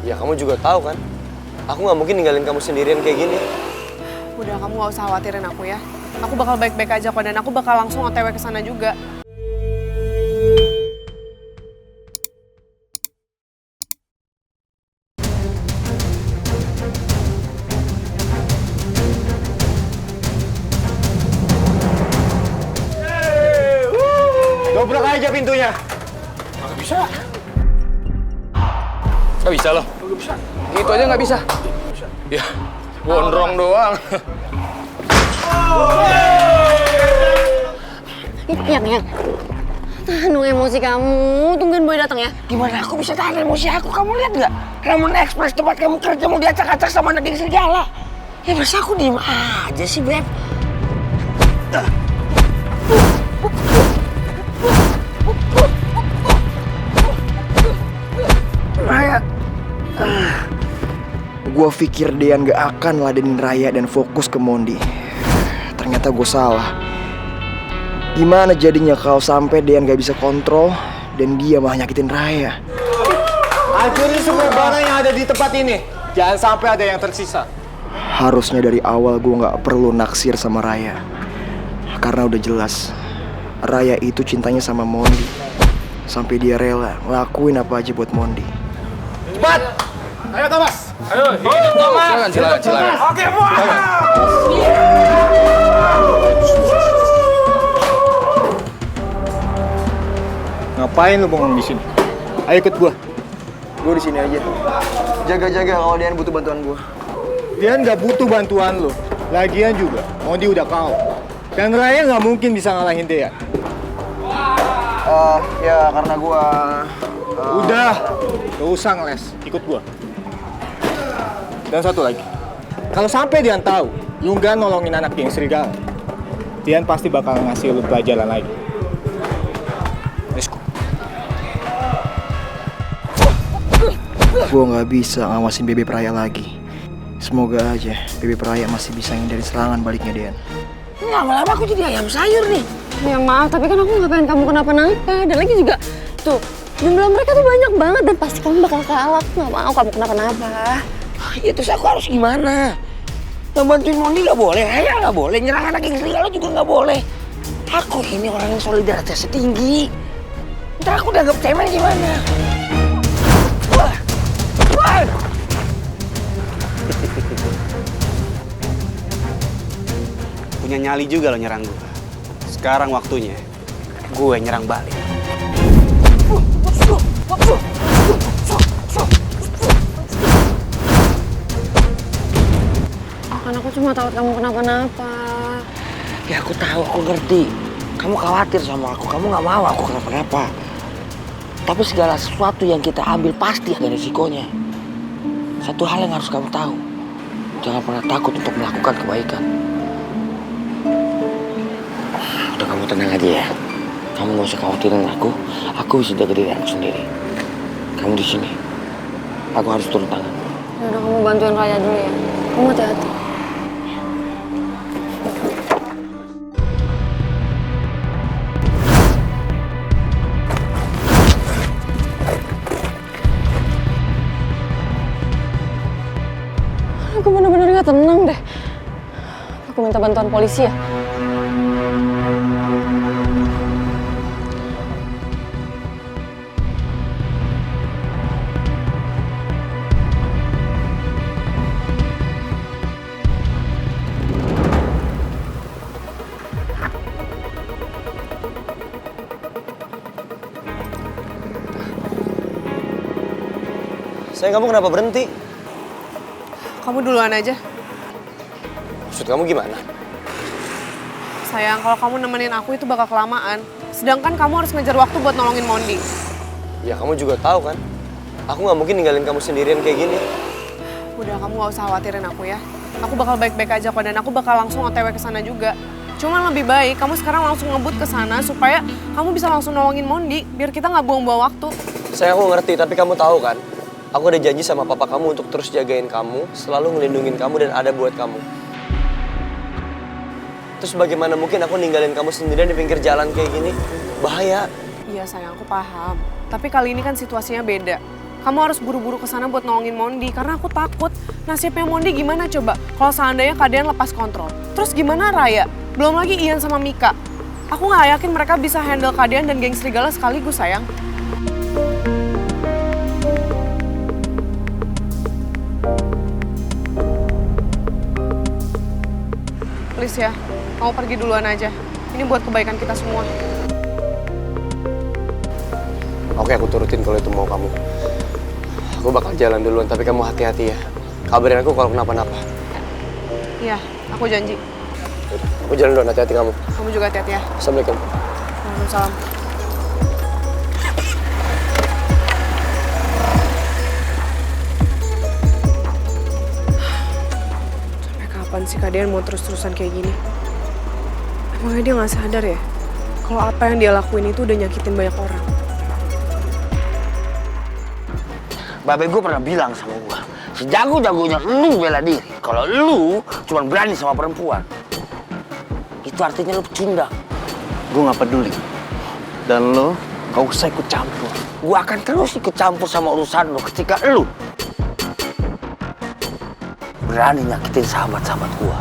Ya kamu juga tahu kan, aku nggak mungkin ninggalin kamu sendirian kayak gini. Udah, kamu nggak usah khawatirin aku ya. Aku bakal baik-baik aja kok, dan aku bakal langsung OTW ke sana juga. Dobrak aja pintunya. Nggak bisa. Nggak bisa loh. Nggak bisa. Gitu aja nggak bisa. Ya, gondrong doang. Yang. Tahan dong emosi kamu. Tungguin Boy datang ya. Gimana aku bisa tahan emosi aku? Kamu lihat nggak? Ramen Express tempat kamu kerja mau diacak-acak sama anak geng serigala. Ya masa aku diem aja sih, Beb? Raya. Gue pikir Dean gak akan ladenin Raya dan fokus ke Mondi. Ternyata gue salah. Gimana jadinya kalau sampai Dean gak bisa kontrol dan dia malah nyakitin Raya? Hancurin semua barang yang ada di tempat ini. Jangan sampai ada yang tersisa. Harusnya dari awal gue gak perlu naksir sama Raya. Karena udah jelas Raya itu cintanya sama Mondi. Sampai dia rela ngelakuin apa aja buat Mondi. Cepat! Ayo Thomas! Ayo, Thomas. Silakan. Oke, Bos. Ngapain lu bengong di sini? Ayo ikut gua. Gue di sini aja. Jaga-jaga kalau Dean butuh bantuan gue. Dia nggak butuh bantuan lo. Lagian juga, Mondi udah KO. Dan Raya nggak mungkin bisa ngalahin dia. Ya karena gue... Udah, gak usah ngeles. Ikut gua. Dan satu lagi, kalau sampai Dian tahu lu nggak nolongin anak geng serigala, Dian pasti bakal ngasih lu pelajaran lagi. Let's go. Gue nggak bisa ngawasin Bebek Raya lagi. Semoga aja Bebek Raya masih bisa ngindarin serangan baliknya Dean. Lama-lama aku jadi ayam sayur nih. Ya maaf, tapi kan aku nggak pengen kamu kenapa-napa. Dan lagi juga, tuh, jumlah mereka tuh banyak banget dan pasti kamu bakal kalah. Aku nggak mau kamu kenapa-napa. Ya terus aku harus gimana? Ngebantuin Mondi nggak boleh, Raya nggak boleh, nyerang anak geng serigala juga nggak boleh. Aku ini orang yang solidaritasnya tinggi. Ntar aku dianggap cemen gimana? Wah! Wah! Punya nyali juga lo nyerang gue. Sekarang waktunya gue nyerang balik. Kan aku cuma takut kamu kenapa-napa. Ya aku tahu, aku ngerti. Kamu khawatir sama aku, kamu nggak mau aku kenapa-napa. Tapi segala sesuatu yang kita ambil pasti ada risikonya. Satu hal yang harus kamu tahu, jangan pernah takut untuk melakukan kebaikan. Udah, kamu tenang aja ya. Kamu nggak usah khawatirin aku bisa jaga diri aku sendiri. Kamu di sini, aku harus turun tangan. Yaudah, kamu bantuin Raya dulu ya. Kamu hati-hati. Aku bener-bener gak tenang deh. Aku minta bantuan polisi ya. Sayang, kamu kenapa berhenti? Kamu duluan aja. Maksud kamu gimana? Sayang, kalau kamu nemenin aku itu bakal kelamaan. Sedangkan kamu harus ngejar waktu buat nolongin Mondi. Ya kamu juga tahu kan, aku nggak mungkin ninggalin kamu sendirian kayak gini. Udah, kamu gak usah khawatirin aku ya. Aku bakal baik-baik aja kok, dan aku bakal langsung OTW ke sana juga. Cuman lebih baik kamu sekarang langsung ngebut ke sana supaya kamu bisa langsung nolongin Mondi, biar kita nggak buang-buang waktu. Sayang, aku ngerti, tapi kamu tahu kan, aku udah janji sama papa kamu untuk terus jagain kamu, selalu ngelindungin kamu dan ada buat kamu. Terus bagaimana mungkin aku ninggalin kamu sendirian di pinggir jalan kayak gini? Bahaya. Iya sayang, aku paham. Tapi kali ini kan situasinya beda. kamu harus buru-buru ke sana buat nolongin Mondi karena aku takut nasibnya Mondi gimana coba kalau seandainya keadaan lepas kontrol. Terus gimana Raya? Belum lagi Ian sama Mika. Aku nggak yakin mereka bisa handle keadaan dan geng serigala sekaligus, sayang. Please ya, kamu pergi duluan aja. Ini buat kebaikan kita semua. Oke, aku turutin kalau itu mau kamu. Aku bakal jalan duluan, tapi kamu hati-hati ya. Kabarin aku kalau kenapa-napa. Iya, aku janji. Yaudah, aku jalan duluan, hati-hati kamu. Kamu juga hati-hati ya. Assalamualaikum. Waalaikumsalam. Sampai kapan sih Kak Dean mau terus-terusan kayak gini? Emangnya dia nggak sadar ya? Kalau apa yang dia lakuin itu udah nyakitin banyak orang. Babe gue pernah bilang sama gue, sejago-jagonya lu bela diri. Kalau lu cuma berani sama perempuan, itu artinya lu pecundang. Gue nggak peduli. Dan lo gak usah ikut campur. Gue akan terus ikut campur sama urusan lu ketika lu berani nyakitin sahabat-sahabat gue.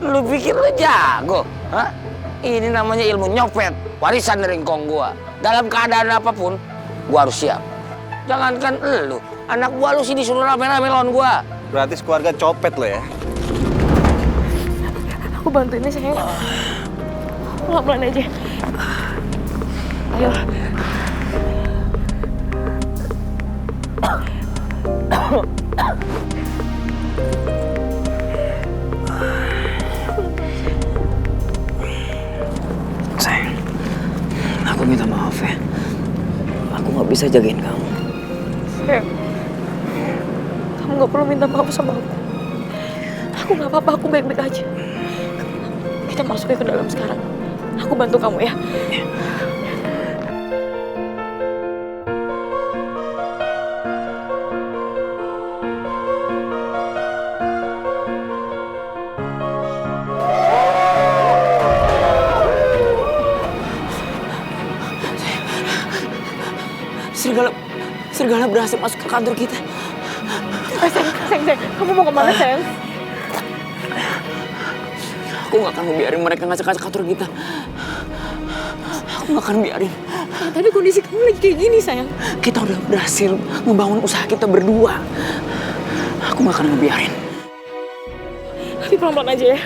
Lu pikir lu jago? Hah? Ini namanya ilmu nyopet, warisan dari engkong gua. Dalam keadaan apapun, gua harus siap. Jangankan lu, anak gua lu sih disuruh rame-rame lawan gua. Berarti keluarga copet lo ya? Aku bantuin ya sayang. Pelan-pelan aja. Ayo. Sayang, aku minta maaf ya. Aku nggak bisa jagain kamu. Sayang, kamu nggak perlu minta maaf sama aku. Aku nggak apa-apa, aku baik-baik aja. Kita masuk ke dalam sekarang. Aku bantu kamu ya. Serigala berhasil masuk ke kantor kita. Sayang, kamu mau kemana sayang? Aku nggak akan membiarin mereka ngacak-ngacak kantor kita. Aku nggak akan biarin. Nah, tapi kondisi kamu lagi kayak gini sayang. Kita udah berhasil ngebangun usaha kita berdua. Aku nggak akan ngebiarin. Tapi pelan-pelan aja ya.